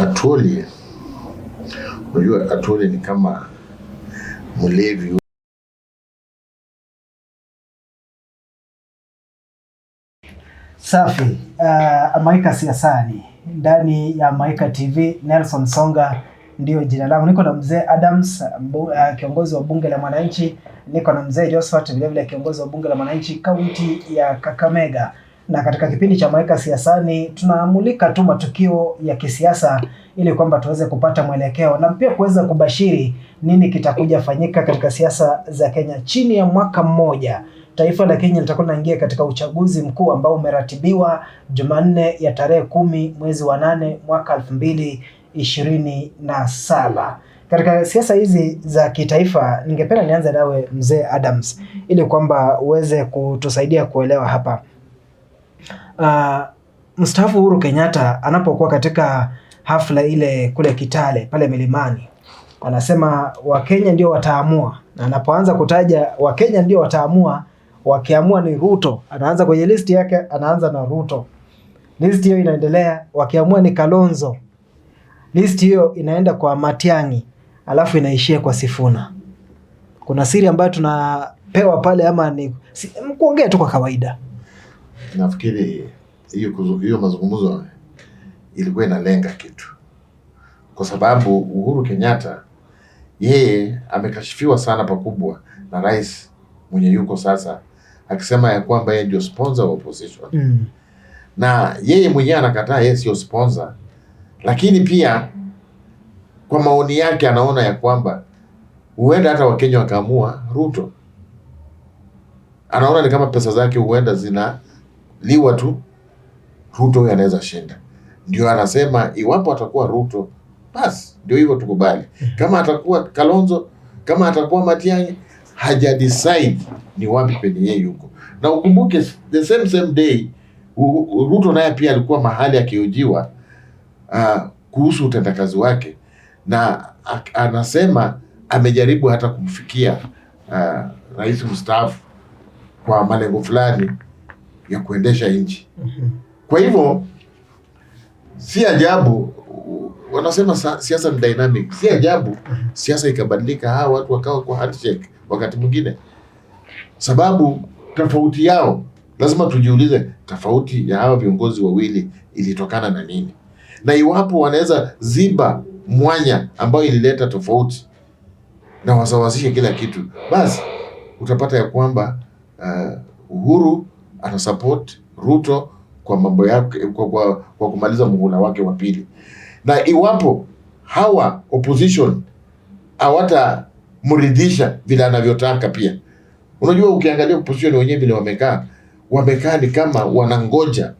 Atwoli, unajua Atwoli ni kama mlevi. Safi. Maika siasani ndani ya Maika TV. Nelson Songa ndio jina langu. Niko na mzee Adams, kiongozi wa bunge la mwananchi. Niko na mzee Josephat, vile kiongozi wa bunge la mwananchi kaunti ya Kakamega. Na katika kipindi cha Maika siasani tunamulika tu matukio ya kisiasa ili kwamba tuweze kupata mwelekeo na pia kuweza kubashiri nini kitakuja fanyika katika siasa za Kenya. Chini ya mwaka mmoja taifa la Kenya litakuwa linaingia katika uchaguzi mkuu ambao umeratibiwa Jumanne ya tarehe 10 mwezi wa 8 mwaka 2027. Katika siasa hizi za kitaifa, ningependa nianze nawe mzee Adams ili kwamba uweze kutusaidia kuelewa hapa. Mstaafu Uhuru Kenyatta anapokuwa katika hafla ile kule Kitale pale Milimani, anasema Wakenya ndio wataamua, na anapoanza kutaja Wakenya ndio wataamua, wakiamua ni Ruto, anaanza kwenye listi yake, anaanza na Ruto. Listi hiyo inaendelea, wakiamua ni Kalonzo, listi hiyo inaenda kwa Matiang'i, alafu inaishia kwa Sifuna. Kuna siri ambayo tunapewa pale ama ni kuongea tu kwa kawaida? Nafikiri hiyo mazungumzo ilikuwa inalenga kitu, kwa sababu Uhuru Kenyatta yeye amekashifiwa sana pakubwa na rais mwenye yuko sasa, akisema ya kwamba yeye ndio sponsor wa opposition. Na yeye mwenyewe anakataa yeye sio sponsor, lakini pia kwa maoni yake anaona ya kwamba huenda hata Wakenya wakaamua Ruto. Anaona ni kama pesa zake huenda zinaliwa tu, Ruto huyo anaweza shinda. Ndio anasema iwapo atakuwa Ruto, basi ndio hivyo tukubali. Kama atakuwa Kalonzo, kama atakuwa Matiang'i, haja decide ni wapi penye yeye yuko. Na ukumbuke the same day Ruto naye pia alikuwa mahali akihojiwa kuhusu utendakazi wake, na anasema amejaribu hata kumfikia rais mstaafu kwa malengo fulani ya kuendesha nchi. Kwa hivyo si ajabu wanasema siasa ni dynamic. Si ajabu siasa ikabadilika, hawa watu wakawa kwa handshake wakati mwingine, sababu tofauti yao. Lazima tujiulize tofauti ya hawa viongozi wawili ilitokana na nini, na iwapo wanaweza ziba mwanya ambayo ilileta tofauti na wasawazishe kila kitu, basi utapata ya kwamba Uhuru anasupport Ruto kwa mambo yake, kwa kumaliza muhula wake wa pili. Na iwapo hawa opposition hawatamridhisha vile anavyotaka pia. Unajua ukiangalia opposition wenyewe vile wamekaa ni kama wanangoja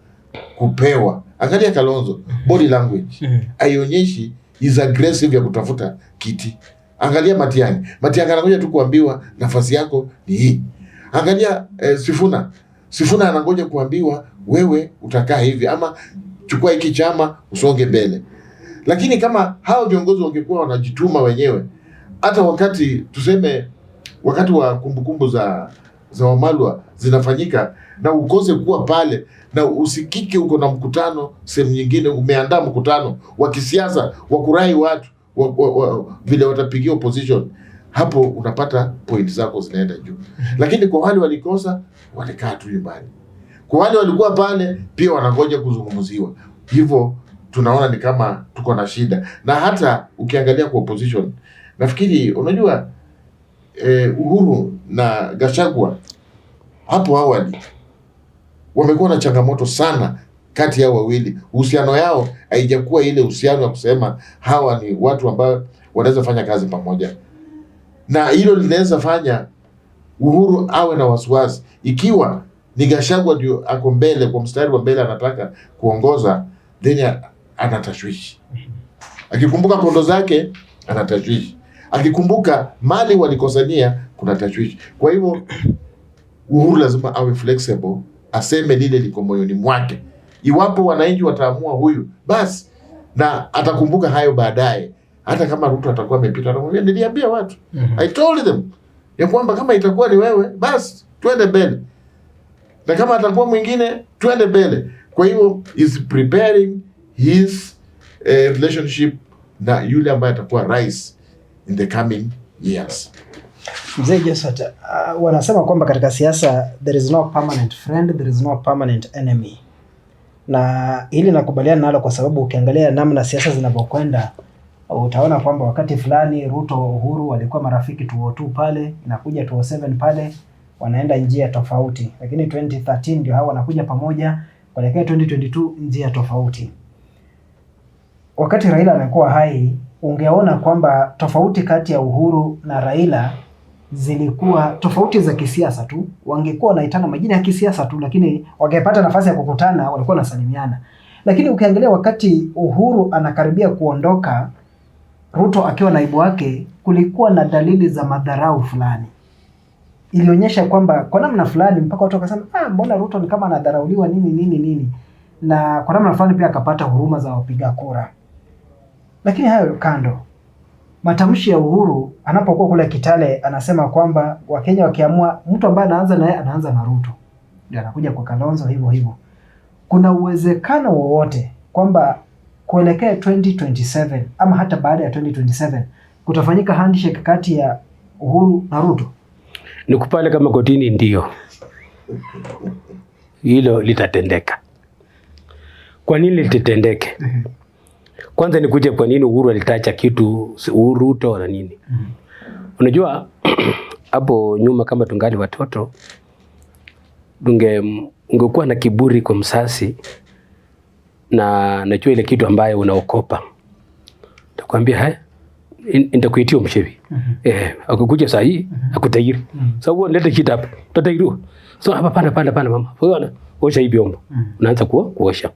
kupewa. Angalia Kalonzo, body language haionyeshi is aggressive ya kutafuta kiti. Angalia Matiang'i anangoja tu kuambiwa nafasi yako ni hii. Angalia Sifuna anangoja kuambiwa wewe utakaa hivi, ama chukua hiki chama usonge mbele. Lakini kama hao viongozi wangekuwa wanajituma wenyewe, hata wakati tuseme wakati wa kumbukumbu za Wamalwa zinafanyika, na ukose kuwa pale na usikike uko na mkutano sehemu nyingine, umeandaa mkutano wa kisiasa wa kurai watu vile watapigia opposition, hapo unapata point zako zinaenda juu. Lakini kwa wale walikosa, walikaa tu nyumbani. Kwa wale walikuwa pale pia wanangoja kuzungumziwa. Hivyo tunaona ni kama tuko na shida. Na hata ukiangalia kwa opposition, nafikiri unajua Uhuru na Gachagua hapo awali wamekuwa na changamoto sana kati yao wawili. Uhusiano yao haijakuwa ile uhusiano wa kusema hawa ni watu ambao wanaweza fanya kazi pamoja. Na hilo linaweza fanya Uhuru awe na wasiwasi. Ikiwa ni Gachagua ndio ako mbele, kwa mstari wa mbele anataka kuongoza, then anatashwishi. Akikumbuka kondo zake anatashwishi. Akikumbuka mali walikosania kuna tashwishi. Kwa hivyo Uhuru lazima awe flexible, aseme lile liko moyoni mwake. Iwapo wananchi wataamua huyu, basi, na atakumbuka hayo baadaye. Hata kama Ruto atakuwa amepita, anamwambia niliambia watu, I told them ya kwamba kama itakuwa ni wewe, basi twende mbele, na kama atakuwa mwingine twende mbele. Kwa hivyo is preparing his relationship na yule ambaye atakuwa rais in the coming years. Mzee Josephat, wanasema kwamba katika siasa there is no permanent friend, there is no permanent enemy. Na hili nakubaliana nalo kwa sababu ukiangalia namna siasa zinavyokwenda utaona kwamba wakati fulani Ruto Uhuru walikuwa marafiki 2002 pale, inakuja 2007 pale wanaenda njia tofauti. Lakini 2013 ndio hao wanakuja pamoja, kuelekea 2022 njia tofauti. Wakati Raila amekuwa hai, ungeona kwamba tofauti kati ya Uhuru na Raila zilikuwa tofauti za kisiasa tu. Wangekuwa wanaitana majina ya kisiasa tu, lakini wangepata nafasi ya kukutana walikuwa wanasalimiana. Lakini ukiangalia wakati Uhuru anakaribia kuondoka, Ruto akiwa naibu wake, kulikuwa na dalili za madharau fulani. Ilionyesha kwamba kwa namna fulani mpaka watu wakasema mbona Ruto ni kama anadharauliwa nini. Na kwa namna fulani pia akapata huruma za wapiga kura. Lakini hayo kando, matamshi ya Uhuru anapokuwa kule Kitale anasema kwamba Wakenya wakiamua mtu ambaye anaanza naye anaanza na Ruto, ndio anakuja kwa Kalonzo hivyo. Kuna uwezekano wowote kwamba kuelekea 2027 ama hata baada ya 2027 kutafanyika handshake kati ya Uhuru na Ruto? Ni kupale kama kotini ndio hilo litatendeka. Kwa nini litatendeke? Kwanza nikuje kwa nini Uhuru alitacha kitu Ruto na nini? Unajua hapo nyuma kama tungali watoto ungekuwa na kiburi kwa msasi na najua ile kitu ambayo unaokopa. Takwambia nitakuitia mshevi. Akukuja saa hii akutairi. Sababu nileta shida hapa. Utatairiwa. So hapa panda mama. Unaona? Osha hii vyombo. Unaanza kuosha.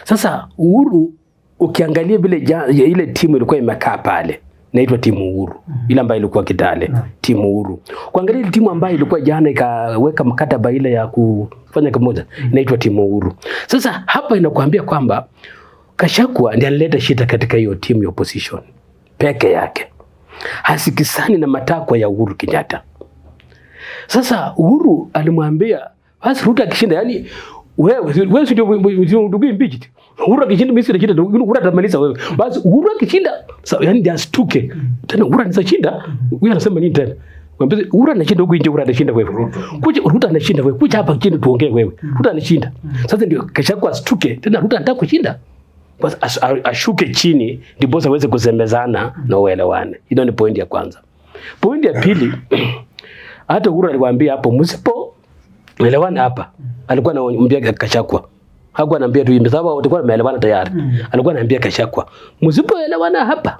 Sasa Uhuru ukiangalia vile ile timu ilikuwa imekaa pale, inaitwa timu Uhuru. Ile ambayo ilikuwa Kitale, timu Uhuru. Kuangalia ile timu ambayo ilikuwa jana ikaweka mkataba ile ya kufanya pamoja, inaitwa timu Uhuru. Sasa hapa inakuambia kwamba Gachagua ndiye analeta shida katika hiyo timu ya opposition peke yake. Hasikisani na matakwa ya Uhuru Kenyatta. Sasa Uhuru alimwambia basi Ruto akishinda, yani wewe ndio ndugu mbiji. Uhuru akishinda mimi sina shida, Uhuru atamaliza wewe. Basi Uhuru akishinda, yani ndio astuke. Tena Uhuru anashinda, wewe anasema nini tena? Mwambie Uhuru anashinda huko nje, Uhuru anashinda wewe. Kuja Ruto anashinda wewe. Kuja hapa chini tuongee wewe. Ruto anashinda. Sasa ndio Gachagua astuke. Tena Ruto anataka kushinda. Basi ashuke chini ndipo aweze kusemezana na uelewane. Hiyo ni point ya kwanza. Point ya pili, hata Uhuru aliwaambia hapo msipo elewana hapa. Alikuwa anamwambia Gachagua. Hakuwa anambia tu yeye sababu watakuwa wameelewana tayari. Alikuwa anambia Gachagua, msipoelewana hapa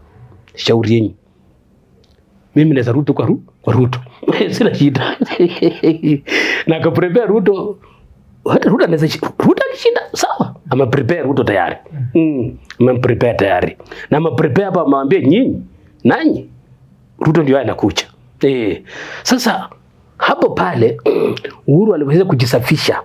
shauri yenu. Mimi naweza Ruto kwa Ruto. Sina shida. Na ka prepare Ruto. Hata Ruto anaweza Ruto akishinda sawa. Ama prepare Ruto tayari. Prepare tayari. Na prepare hapa mwambie nyinyi nanyi Ruto ndio anakuja. Sasa hapo pale Uhuru aliweza kujisafisha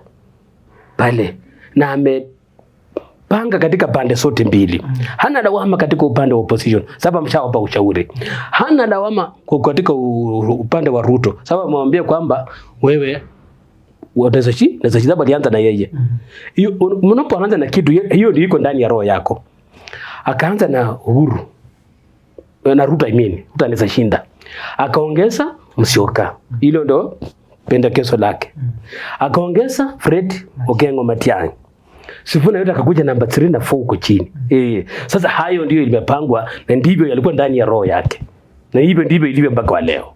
pale na amepanga katika pande zote mbili. Hana lawama katika upande wa opposition sababu amshawapa ushauri. Hana lawama katika upande wa Ruto sababu amwambia kwamba wewe unaweza shida alianza na yeye. Hiyo mnapoanza na kitu hiyo ndio iko ndani ya roho yako. Akaanza na Uhuru na Ruto Ruto anaweza shinda. Akaongeza Musyoka. Hilo ndo pendekezo lake. Akaongeza Fred Okengo Matiang'i. Sifuna yote akakuja namba 3 na 4 huko chini. Sasa hayo ndio imepangwa na ndivyo yalikuwa ndani ya roho yake. Na hivyo ndivyo ilivyo mpaka leo.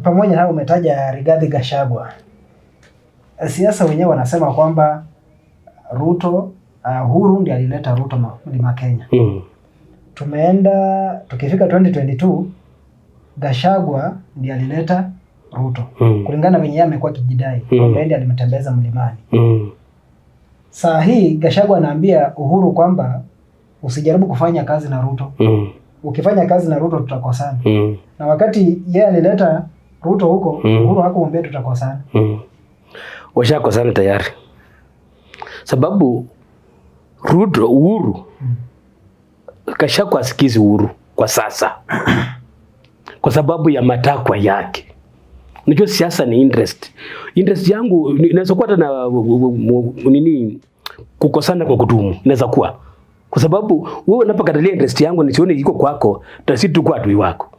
Pamoja na umetaja Rigathi Gachagua. Siasa wenyewe wanasema kwamba Ruto Uhuru ndiye alileta Ruto Mlima Kenya. Tukifika 2022 Gachagua ndiye alileta Ruto. Kulingana venye yeye amekuwa kijidai, ndiye alimtembeza mlimani. Saa hii Gachagua anaambia Uhuru kwamba usijaribu kufanya kazi na Ruto. Ukifanya kazi na Ruto tutakosana. Na wakati yeye alileta Ruto huko, Uhuru hakumwambia tutakosana. Washakosana tayari. Sababu Uhuru Gachagua asikizi Uhuru kwa sasa. Kwa sababu ya matakwa yake. Unajua siasa ni interest. Interest yangu inaweza kuwa na kukosana kwa kudumu, inaweza kuwa kwa sababu wewe unapokatalia interest yangu nisione iko kwako, tasi tu kwa adui wako.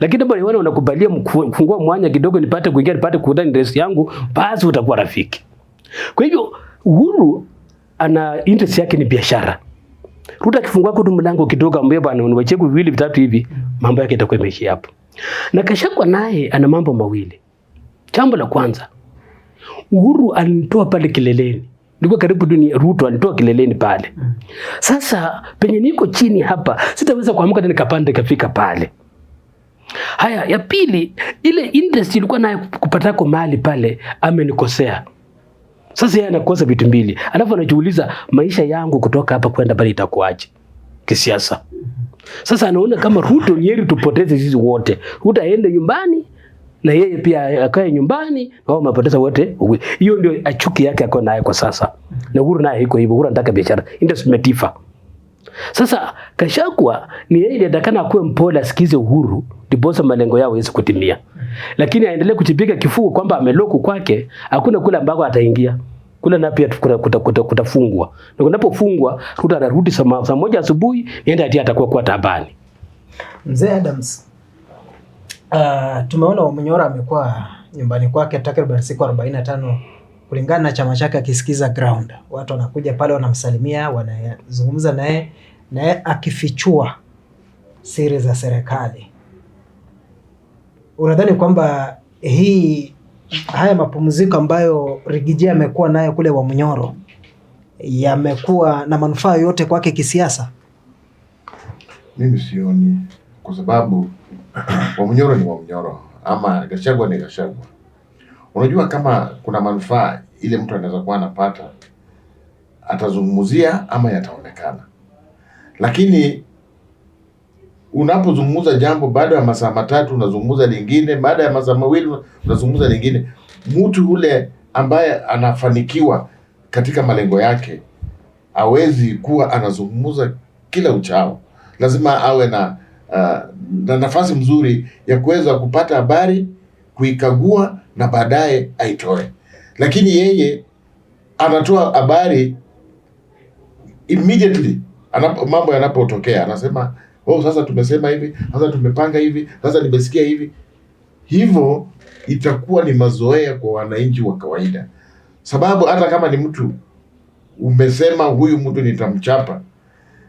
Lakini bwana wewe unakubalia kufungua mwanya kidogo nipate kuingia nipate kuuda interest yangu, basi utakuwa rafiki. Kwa hivyo Uhuru ana interest yake ni biashara. Ruto akifungua kwa mlango kidogo ambaye bwana uniwache viwili vitatu hivi, mambo yake yatakuwa imeishia hapo. Na Gachagua naye ana mambo mawili. Jambo la kwanza, Uhuru alinitoa pale kileleni. Nilikuwa karibu Ruto alitoa kileleni pale. Sasa penye niko chini hapa sitaweza kuamka tena nikapanda nikafika pale. Haya, ya pili, ile interest ilikuwa nayo kupatako mali pale amenikosea. Sasa yeye anakosa vitu mbili. Alafu anajiuliza maisha yangu kutoka hapa kwenda pale itakuaje kisiasa. Sasa anaona kama Ruto ni heri tupoteze sisi wote. Ruto aende nyumbani na yeye pia akae nyumbani na wao mapoteza wote. Hiyo ndio achuki yake ako nayo kwa sasa. Na Uhuru naye iko hivyo. Uhuru anataka biashara. Interest imetifa. Sasa Gachagua ni yeye anatakana akuwe mpole asikize Uhuru ndiposa malengo yao yaweze kutimia. Lakini aendelee kujipiga kifua kwamba ameloku kwake, hakuna kule ambako ataingia. Kule na pia kutafungwa. Na unapofungwa Ruto anarudi saa 1 asubuhi niende hadi atakuwa kwa tabani. Mzee Adams, tumeona Wamunyoro amekuwa nyumbani kwake takriban siku 45 kulingana na chama chake akisikiza ground. Watu wanakuja pale wanamsalimia, wanazungumza naye akifichua siri za serikali. Unadhani kwamba haya mapumziko ambayo Rigiji amekuwa nayo kule Wamunyoro yamekuwa na manufaa yote kwake kisiasa? Mimi sioni, kwa sababu Wamunyoro ni Wamunyoro ama Gachagua ni Gachagua. Unajua kama kuna manufaa ile mtu anaweza kuwa anapata atazungumzia ama yataonekana. Lakini unapozungumza jambo baada ya masaa 3 unazungumza lingine, baada ya masaa 2 unazungumza lingine, mtu ule ambaye anafanikiwa katika malengo yake hawezi kuwa anazungumza kila uchao. Lazima awe na nafasi mzuri ya kuweza kupata habari, kuikagua na baadaye aitoe. Lakini yeye anatoa habari immediately mambo yanapotokea. Anasema sasa tumesema hivi, sasa tumepanga hivi, sasa nimesikia hivi. Hivyo itakuwa ni mazoea kwa wananchi wa kawaida. Sababu hata kama ni mtu umesema huyu mtu nitamchapa,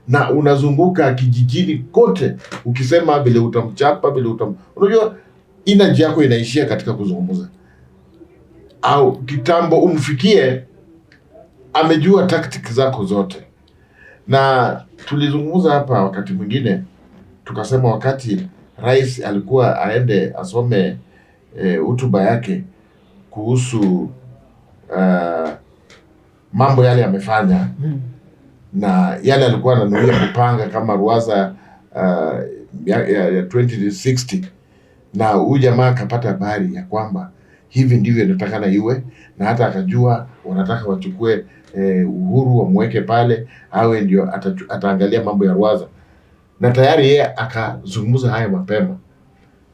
na unazunguka kijijini kote ukisema vile utamchapa, unajua energy yako inaishia katika kuzungumza. Au kitambo umfikie amejua tactics zako zote. Na tulizungumza hapa wakati mwingine tukasema wakati rais alikuwa aende asome hotuba yake kuhusu mambo yale amefanya na yale alikuwa ananuia kupanga kama ruwaza ya 2060, na huyu jamaa akapata habari ya kwamba hivi ndivyo inatakana iwe, na hata akajua wanataka wachukue Uhuru wamweke pale awe ndio ataangalia mambo ya ruwaza, na tayari yeye akazungumza haya mapema.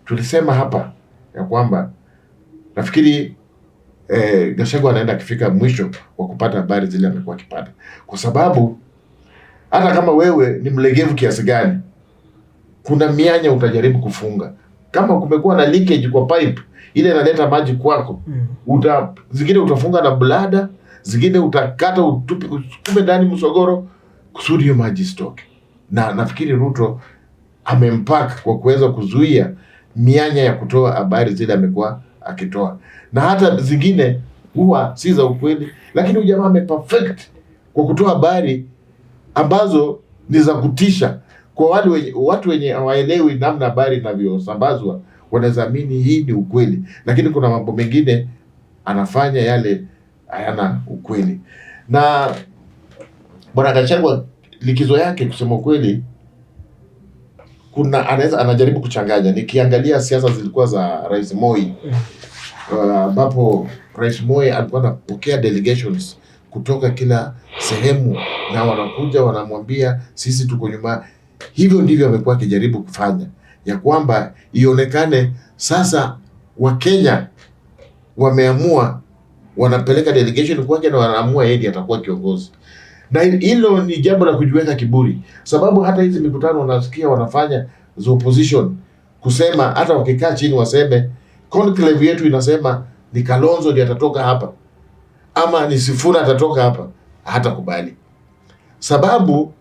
Tulisema hapa ya kwamba nafikiri Gachagua anaenda kifika mwisho wa kupata habari zile amekuwa akipata, kwa sababu hata kama wewe ni mlegevu kiasi gani, kuna mianya utajaribu kufunga. Kama kumekuwa na leakage kwa pipe ile inaleta maji kwako, zingine utafunga na blada, zingine utakata utupe ndani msogoro kusudi hiyo maji stoke. Na nafikiri Ruto amempaka kwa kuweza kuzuia mianya ya kutoa habari zile amekuwa akitoa, na hata zingine huwa si za ukweli, lakini huyu jamaa ameperfect kwa kutoa habari ambazo ni za kutisha kwa watu wenye hawaelewi namna habari inavyosambazwa. Wanadhamini hii ni ukweli, lakini kuna mambo mengine anafanya yale hayana ukweli. Na bwana Gachagua likizo yake kusema ukweli, anajaribu kuchanganya. Nikiangalia siasa zilikuwa za Rais Moi, ambapo Rais Moi alikuwa anapokea delegations kutoka kila sehemu na wanakuja wanamwambia sisi tuko nyuma. Hivyo ndivyo amekuwa akijaribu kufanya, ya kwamba ionekane sasa Wakenya wameamua wanapeleka delegation kwake na wanaamua yeye atakuwa kiongozi. Na hilo ni jambo la kujiweka kiburi, sababu hata hizi mikutano unasikia wanafanya za opposition kusema, hata wakikaa chini waseme conclave yetu inasema ni Kalonzo ndiye atatoka hapa ama ni Sifuna atatoka hapa, hata kubali, sababu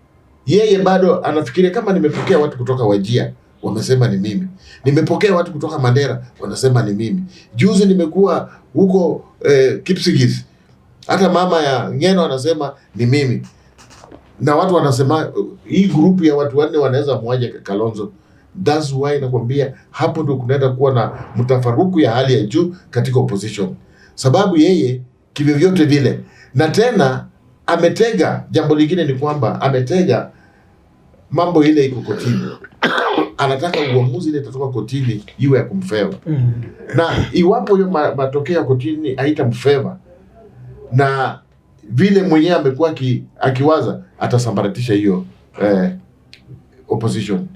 yeye bado anafikiria kama nimepokea watu kutoka Wajir wamesema ni mimi, nimepokea watu kutoka Mandera wanasema ni mimi, juzi nimekuwa huko Kipsigis, hata mama ya Ngeno anasema ni mimi, na watu wanasema hii grupu ya watu wanne wanaweza mwaje Kalonzo. That's why nakwambia hapo ndio kunaenda kuwa na mtafaruku ya hali ya juu katika opposition, sababu yeye kivyovyote vile, na tena ametega jambo lingine ni kwamba ametega mambo ile iko kotini. Anataka uamuzi ile itatoka kotini iwe ya kumfeva. Na iwapo hiyo matokeo ya kotini haitamfeva na vile mwenyewe amekuwa akiwaza, atasambaratisha hiyo opposition.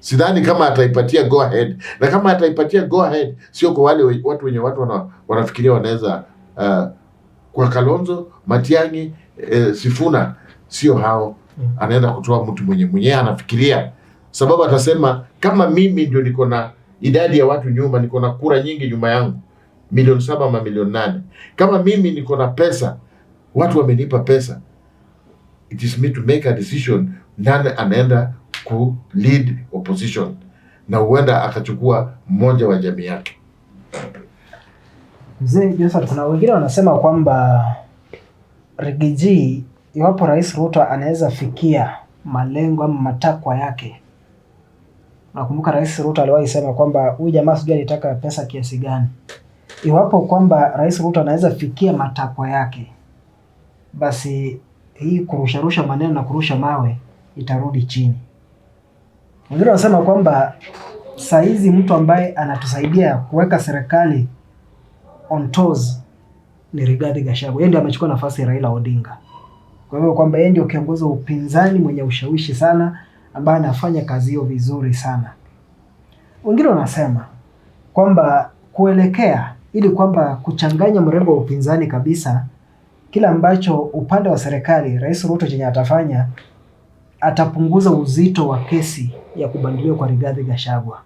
Sidhani kama ataipatia go ahead, na kama ataipatia go ahead sio kwa wale watu wenye watu wanafikiria wanaweza kwa Kalonzo, Matiang'i, Sifuna, sio hao. Anaenda kutoa mtu mwenyewe anafikiria, sababu atasema kama mimi ndio niko na idadi ya watu nyuma, niko na kura nyingi nyuma yangu, 7 ama 8, kama mimi niko na pesa, watu wamenipa pesa, it is me to make a decision nani anaenda ku lead opposition, na huenda akachukua mmoja wa jamii yake. Mzee Joseph, kuna wengine wanasema kwamba Rigiji, iwapo Rais Ruto anaweza fikia malengo ama matakwa yake. Nakumbuka Rais Ruto aliwahi sema kwamba huyu jamaa sijui alitaka pesa kiasi gani. Iwapo kwamba Rais Ruto anaweza fikia matakwa yake, basi hii kurusha maneno na kurusha mawe itarudi chini. Wengine wanasema kwamba saa hizi mtu ambaye anatusaidia kuweka serikali on toes ni Rigathi Gachagua. Yeye ndiye amechukua nafasi ya Raila Odinga. Kwa hivyo kwamba yeye ndio kiongozi wa upinzani mwenye ushawishi sana, ambaye anafanya kazi hiyo vizuri sana. Wengine wanasema kwamba kuelekea ili kwamba kuchanganya mrengo wa upinzani kabisa, kila ambacho upande wa serikali Rais Ruto chenye atafanya, atapunguza uzito wa kesi ya kubanduliwa kwa Rigathi Gachagua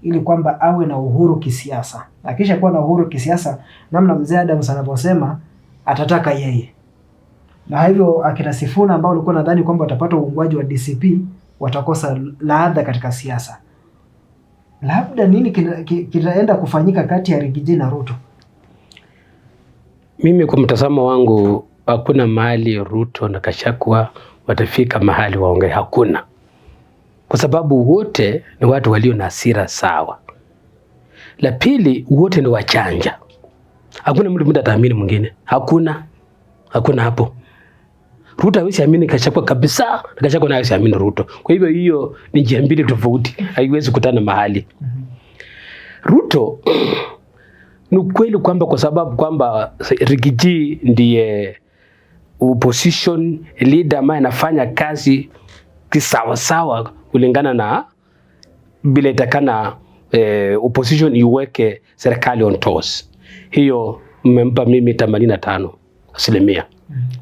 ili kwamba awe na uhuru kisiasa. Akisha kuwa na uhuru kisiasa, namna mzee Adams anavyosema, atataka yeye. Na hivyo akina Sifuna ambao walikuwa nadhani kwamba watapata uungwaji wa DCP watakosa ladha katika siasa. Labda nini kitaenda kufanyika kati ya Rigiji na Ruto? Mimi kwa mtazamo wangu, hakuna mahali Ruto na Gachagua watafika mahali waongee, hakuna. Kwa sababu wote ni watu walio na hasira sawa. La pili, wote ni wachanja. Hakuna mtu ataamini mwingine. Hakuna hapo. Ruto hawezi amini Gachagua kabisa, na Gachagua naye hawezi amini Ruto. Kwa hivyo hiyo ni njia mbili tofauti, haiwezi kutana mahali. Ruto ni kweli kwamba kwa sababu kwamba Rigiji ndiye opposition leader ambaye anafanya kazi kisawa sawa kulingana na bila itakana opposition iweke serikali on toes. Hiyo mmempa mimi 85%.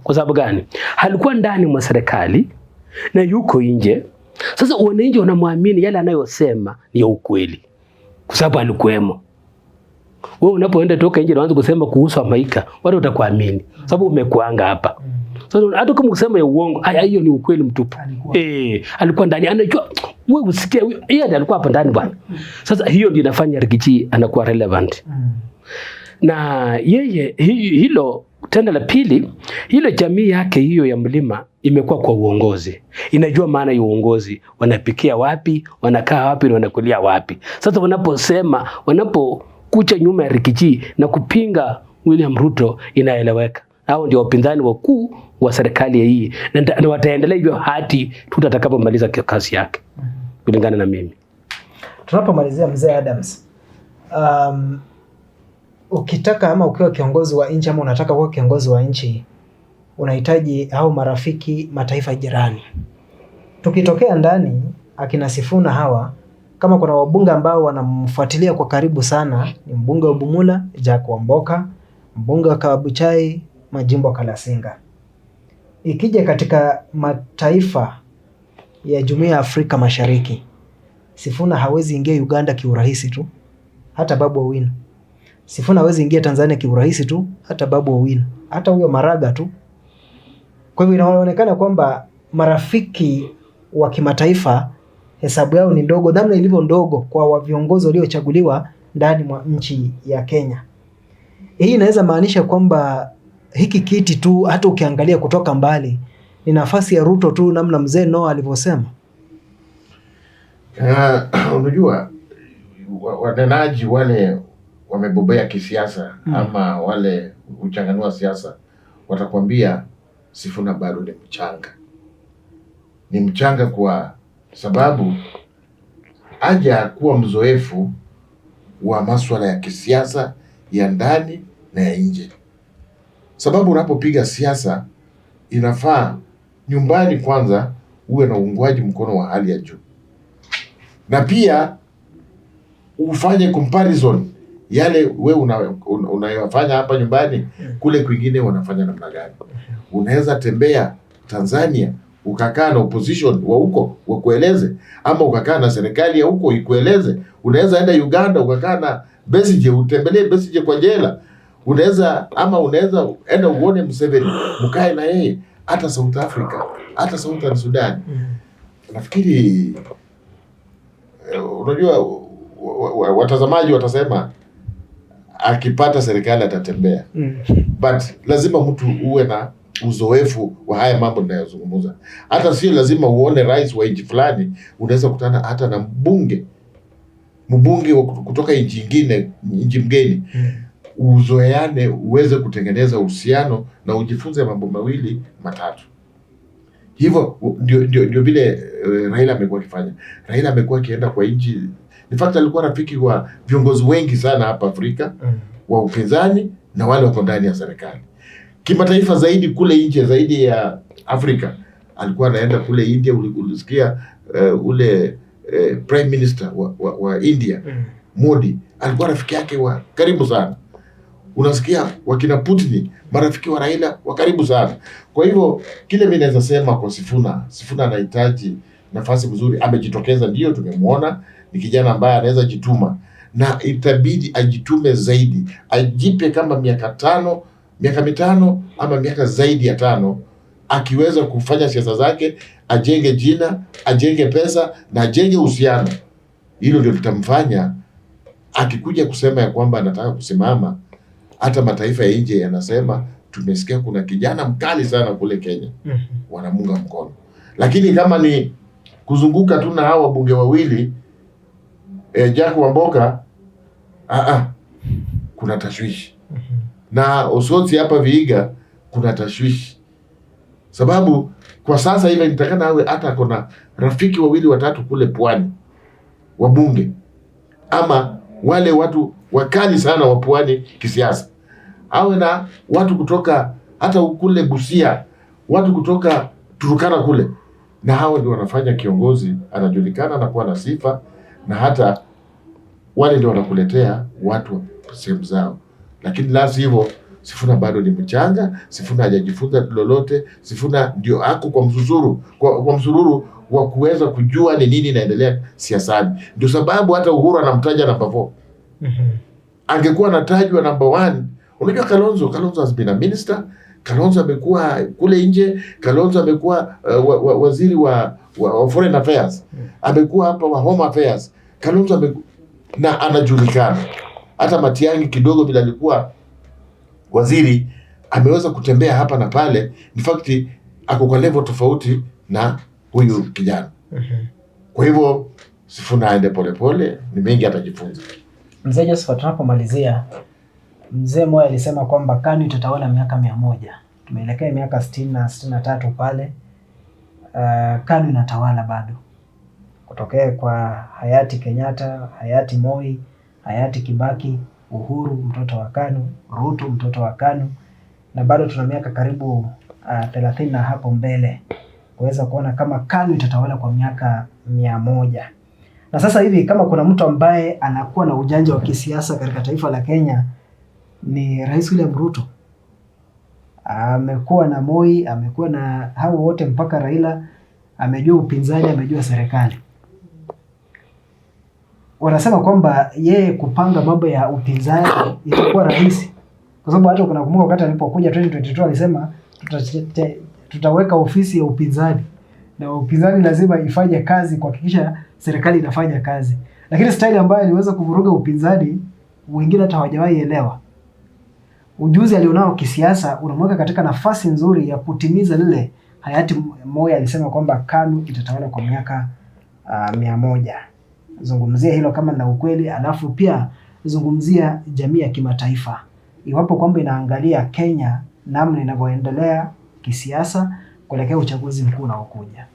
Kwa sababu gani? Alikuwa ndani mwa serikali na yuko nje. Sasa wananchi wanamwamini yale anayosema ni ya ukweli, kwa sababu alikuwemo. Wewe unapoenda toka nje unaanza kusema kuhusu Maika, watu watakuamini sababu umekuanga hapa. Sasa hata kama ukisema ya uongo, hiyo ni ukweli mtupu. Alikuwa ndani, anajua wewe usikie yeye alikuwa hapa ndani bwana. Sasa hiyo ndio inafanya Rigiji anakuwa relevant. Na yeye hilo tena la pili, hilo jamii yake hiyo ya mlima imekuwa kwa uongozi. Inajua maana ya uongozi, wanapikia wapi, wanakaa wapi na wanakulia wapi. Sasa wanapokucha nyuma ya Rigiji na kupinga William Ruto, inaeleweka. Hao ndio wapinzani wakuu wa serikali hii, na wataendelea hivyo hadi tutakapomaliza kazi yake, kulingana na mimi. Tunapomalizia mzee Adams, ukitaka ama ukiwa kiongozi wa nchi ama unataka kuwa kiongozi wa nchi, unahitaji au marafiki mataifa jirani. Tukitokea ndani akina Sifuna hawa, kama kuna wabunge ambao wanamfuatilia kwa karibu sana, ni mbunge wa Bumula Jack Wamboka, mbunge wa Kabuchai, Majimbo Kalasinga. Ikija katika mataifa ya Jumuiya ya Afrika Mashariki, Sifuna hawezi ingia Uganda kiurahisi tu, hata Babu Owino. Sifuna hawezi ingia Tanzania kiurahisi tu, hata Babu Owino, hata huyo Maraga tu. Kwa hivyo inaonekana kwamba marafiki wa kimataifa hesabu yao ni ndogo, namna ilivyo ndogo kwa viongozi waliochaguliwa ndani mwa nchi ya Kenya. Hii inaweza maanisha kwamba hiki kiti tu, hata ukiangalia kutoka mbali, ni nafasi ya Ruto tu, namna mzee Noah alivyosema. Unajua wanenaji wale wamebobea kisiasa ama wale uchanganua siasa watakwambia Sifuna bado ni mchanga. Ni mchanga kwa sababu haja kuwa mzoefu wa masuala ya kisiasa ya ndani na ya nje. Sababu unapopiga siasa inafaa nyumbani kwanza uwe na uungwaji mkono wa hali ya juu, na pia ufanye comparison yale we unayofanya hapa nyumbani kule kwingine wanafanya namna gani. Unaweza tembea Tanzania ukakaa na opposition wa huko wakueleze, ama ukakaa na serikali ya huko ikueleze. Unaweza enda Uganda ukakaa na Besigye, utembelee Besigye kwa jela. Unaweza enda uone Museveni mkae na yeye, hata South Africa, hata Southern Sudan. Nafikiri unajua watazamaji watasema akipata serikali atatembea. But lazima mtu uwe na uzoefu wa haya mambo ninayozungumza. Hata sio lazima uone rais wa nchi fulani, unaweza kutana hata na mbunge kutoka nchi nyingine, nchi mgeni. Uzoeane, uweze kutengeneza uhusiano na ujifunze mambo mawili matatu. Hivyo ndio vile Raila amekuwa akifanya. Raila amekuwa akienda kwa nchi, in fact alikuwa rafiki wa viongozi wengi sana hapa Afrika, wa upinzani na wale wako ndani ya serikali. Kimataifa zaidi kule nje zaidi ya Afrika alikuwa anaenda kule India. Ulisikia prime minister wa India Modi alikuwa rafiki yake wa karibu sana. Unasikia wakina Putin marafiki wa Raila wa karibu sana. Kwa hivyo kile mimi naweza sema kwa Sifuna anahitaji nafasi nzuri. Amejitokeza, ndio tumemwona, ni kijana ambaye anaweza jituma, na itabidi ajitume zaidi, ajipe kama miaka mitano ama miaka zaidi ya 5, akiweza kufanya siasa zake, ajenge jina, ajenge pesa na ajenge uhusiano. Hilo ndio litamfanya akikuja kusema ya kwamba anataka kusimama, hata mataifa ya nje yanasema tumesikia kuna kijana mkali sana kule Kenya, wanamunga mkono. Lakini kama ni kuzunguka tu na hao wabunge wawili Jack Wamboka, kuna tashwishi. Na Osotsi hapa Vihiga kuna tashwishi. Sababu kwa sasa hivi nitakana awe hata kuna rafiki wawili watatu kule Pwani, wabunge ama wale watu wakali sana wa Pwani kisiasa. Awe na watu kutoka hata kule Busia, watu kutoka Turukana kule, na hao ndio wanafanya kiongozi anajulikana na kuwa na sifa, na hata wale ndio wanakuletea watu sehemu zao. Lakini la sivyo Sifuna bado ni mchanga. Sifuna hajajifunza lolote. Sifuna ndio ako kwa msururu wa kuweza kujua ni nini inaendelea siasani. Ndio sababu hata Uhuru anamtaja namba 4. Angekuwa anatajwa namba 1. Unajua Kalonzo has been a minister. Kalonzo amekuwa kule nje. Kalonzo amekuwa waziri wa foreign affairs. Amekuwa hapa wa home affairs. Kalonzo na anajulikana. Hata Matiang'i kidogo bila alikuwa waziri, ameweza kutembea hapa na pale. In fact ako kwa level tofauti na huyu kijana. Kwa hivyo Sifuna aende polepole, ni mengi atajifunza. Mzee Josephat, tunapomalizia, Mzee Moi alisema kwamba KANU itatawala miaka 100. Tumeelekea miaka 60 na 63 pale. KANU inatawala bado. Kutokea kwa hayati Kenyatta, hayati Moi, hayati Kibaki, Uhuru mtoto wa KANU, Ruto mtoto wa KANU, na bado tuna miaka karibu 30 na hapo mbele kuweza kuona kama KANU itatawala kwa miaka 100. Na sasa hivi kama kuna mtu ambaye anakuwa na ujanja wa kisiasa katika taifa la Kenya ni Rais William Ruto. Amekuwa na Moi, amekuwa na hao wote mpaka Raila, amejua upinzani, amejua serikali. Wanasema kwamba yeye kupanga mambo ya upinzani itakuwa rahisi. Kwa sababu hata unakumbuka wakati alipokuja 2022 alisema tutaweka ofisi ya upinzani. Na upinzani lazima ifanye kazi kuhakikisha serikali inafanya kazi. Lakini style ambayo aliweza kuvuruga upinzani, wengine hata hawajawahi elewa. Ujuzi alionao kisiasa unamweka katika nafasi nzuri ya kutimiza lile hayati Moi alisema kwamba KANU itatawala kwa miaka 100. Zungumzia hilo kama na ukweli, alafu pia zungumzia jamii ya kimataifa. Iwapo kwamba inaangalia Kenya namna inavyoendelea kisiasa kuelekea uchaguzi mkuu unaokuja.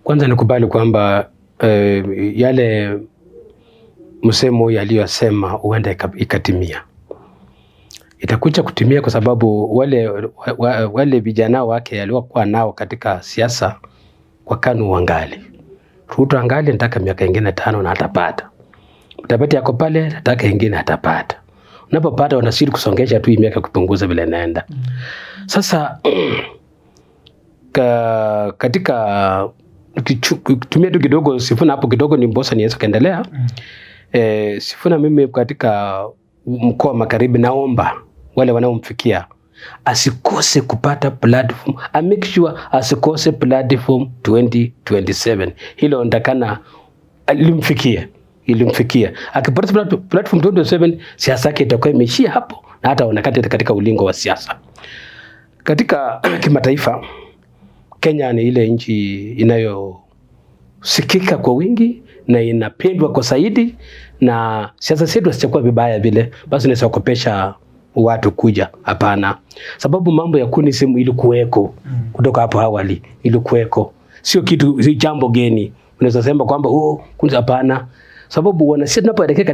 Kwanza nikubali kwamba yale msemo yaliyosema huenda ikatimia. Itakuja kutimia kwa sababu wale vijana wake aliokuwa nao katika siasa kwa KANU wangali. Ruto angali nataka miaka ingine 5 na atapata. Mtabati yako pale nataka ingine atapata. Unapopata wanasiri kusongesha tu miaka kupunguza vile naenda. Sasa katika kutumia tu kidogo Sifuna hapo kidogo ni Mbosa niweza kaendelea. Sifuna mimi katika mkoa Magharibi naomba wale wanaomfikia asikose kupata platform, make sure asikose platform 2027. Hilo ndakana ilimfikia. Akipata platform 2027 siasa yake itakuwa imeishia hapo na hata onekana katika ulingo wa siasa. Katika kimataifa Kenya ni ile nchi inayosikika kwa wingi na inapendwa kwa zaidi, na siasa zetu zitakuwa vibaya vile basi inaweza kukopesha watu kuja. Hapana, sababu mambo ya kunisimu ilikuweko kutoka hapo awali, ilikuweko, sio kitu, si jambo geni. Unaweza sema kwamba kunza, hapana, sababu wanasiasa tunapoelekea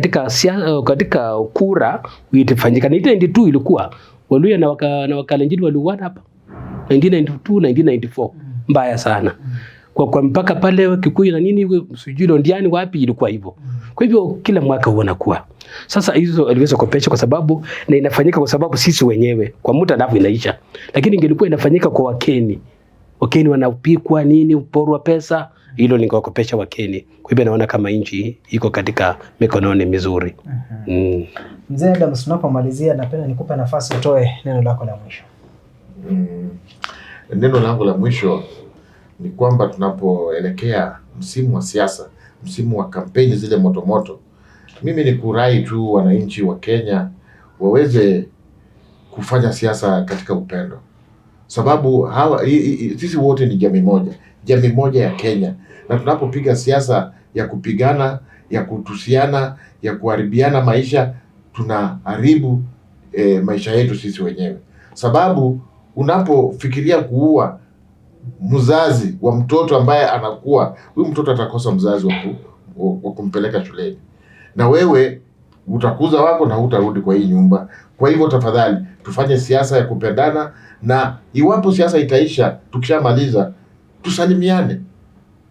katika kura itafanyika 1992 ilikuwa Waluya na Wakalenjin waliuana hapa 1992 1994 mbaya sana. Kwa mpaka pale Kikuyu na nini sijui Londiani wapi ilikuwa hivyo. Kwa hivyo kila mwaka huona kuwa sasa hizo aliweza kupesha kwa sababu na inafanyika kwa sababu sisi wenyewe kwa muda alafu inaisha. Lakini ingelikuwa inafanyika kwa Wakeni wanapikwa nini, uporwa pesa, hilo lingewakopesha Wakeni. Kwa hivyo naona kama nchi iko katika mikononi mizuri. Mzee Adams, tunapomalizia napenda nikupe nafasi utoe neno lako la mwisho. Neno langu la mwisho ni kwamba tunapoelekea msimu wa siasa, msimu wa kampeni zile motomoto, mimi ni kurai tu wananchi wa Kenya waweze kufanya siasa katika upendo. Sababu sisi wote ni jamii moja ya Kenya, na tunapopiga siasa ya kupigana, ya kutusiana, ya kuharibiana maisha, tunaharibu maisha yetu sisi wenyewe. Sababu unapofikiria kuua mzazi wa mtoto ambaye anakuwa, huyu mtoto atakosa mzazi wa kumpeleka shuleni, na wewe utakuza wako na hutarudi kwa hii nyumba. Kwa hivyo tafadhali tufanye siasa ya kupendana, na iwapo siasa itaisha, tukishamaliza tusalimiane.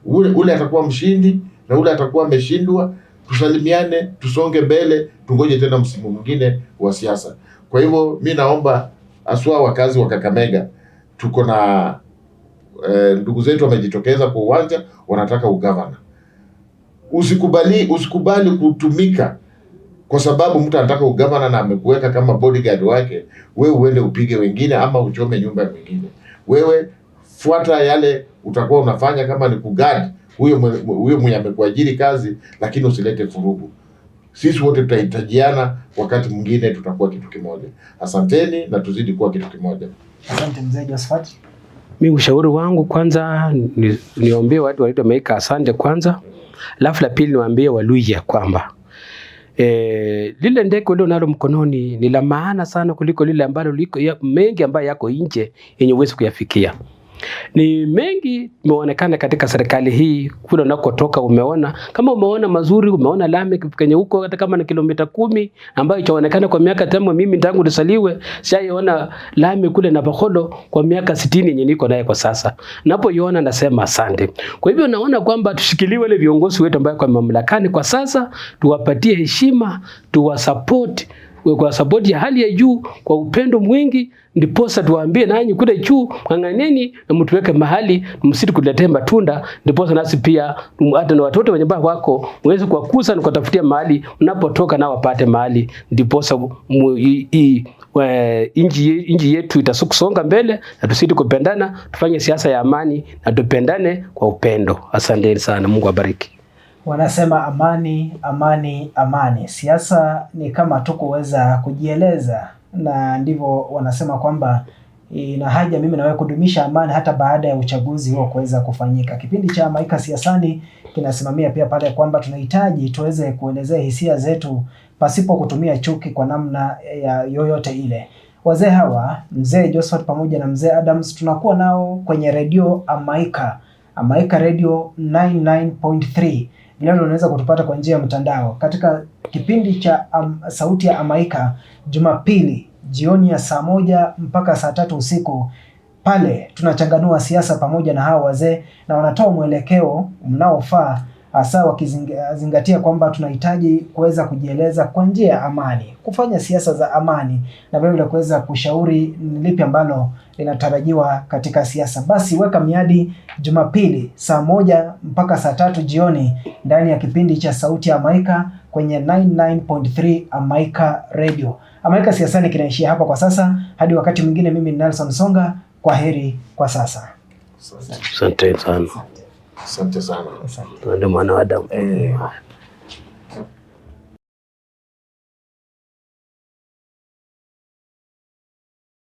Ule atakuwa mshindi na ule atakuwa ameshindwa, tusalimiane, tusonge mbele, tungoje tena msimu mwingine wa siasa. Kwa hivyo mimi naomba aswa wakazi wa Kakamega, tuko na ndugu zetu wamejitokeza kwa uwanja, wanataka ugavana. Usikubali kutumika kwa sababu mtu anataka ugavana na amekuweka kama bodyguard wake, wewe uende upige wengine ama uchome nyumba ya wengine. Wewe fuata yale utakuwa unafanya, kama ni kugadi huyo mwenye amekuajiri kazi, lakini usilete furugu. Sisi wote tutahitajiana, wakati mwingine tutakuwa kitu kimoja. Asanteni na tuzidi kuwa kitu kimoja. Asante mzee Josephat. Mimi ushauri wangu kwanza niombe watu wa Maika asante kwanza. Alafu la pili niwaambie Waluhya kwamba lile ndeko leo nalo mkononi ni la maana sana kuliko lile ambalo liko mengi ambayo yako nje yenye uwezo kuyafikia. Ni mengi umeonekana katika serikali hii kule unakotoka, umeona mazuri, umeona lami kwenye huko hata kama ni kilomita 10 ambayo itaonekana kwa miaka 5. Mimi tangu nisaliwe sijaona lami kule na Bakholo kwa miaka 60 yenye niko naye kwa sasa. Napoiona nasema asante. Kwa hivyo naona kwamba tushikiliwe wale viongozi wetu ambao kwa mamlakani kwa sasa, tuwapatie heshima, tuwasupport, kwa support ya hali ya juu, kwa upendo mwingi, ndiposa tuwaambie nanyi kule juu ng'ang'aneni na mtuweke mahali, msiti kuletea matunda, ndiposa nasi pia hata na watoto wenye baba wako muweze kuwakuza na kutafutia mahali unapotoka na wapate mahali, ndiposa inji yetu itakusonga mbele, na tusidi kupendana, tufanye siasa ya amani na tupendane kwa upendo. Asanteni sana, Mungu abariki. Wanasema amani, amani, amani. Siasa ni kama tu kuweza kujieleza, na ndivyo wanasema kwamba ina haja mimi na wewe kudumisha amani hata baada ya uchaguzi huo kuweza kufanyika. Kipindi cha Maika Siasani kinasimamia pia pale kwamba tunahitaji tuweze kuelezea hisia zetu pasipo kutumia chuki kwa namna ya yoyote ile. Wazee hawa, mzee Josephat pamoja na mzee Adams, tunakuwa nao kwenye redio Amaika Radio 99.3. Vile unaweza kutupata kwa njia ya mtandao katika kipindi cha Sauti ya Amaika Jumapili jioni ya saa 1 mpaka saa 3 usiku. Pale tunachanganua siasa pamoja na hao wazee, na wanatoa mwelekeo mnaofaa, hasa wakizingatia kwamba tunahitaji kuweza kujieleza kwa njia ya amani, kufanya siasa za amani, na vile kuweza kushauri lipi ambalo linatarajiwa katika siasa. Basi weka miadi Jumapili saa 1 mpaka saa 3 jioni ndani ya kipindi cha Sauti ya Amaika kwenye 99.3 Amaika Radio. Amaika Siasani kinaishia hapa kwa sasa. Hadi wakati mwingine, mimi ni Nelson Songa. Kwa heri kwa sasa. Asante sana. Asante sana. Ndio mwana wa Adamu.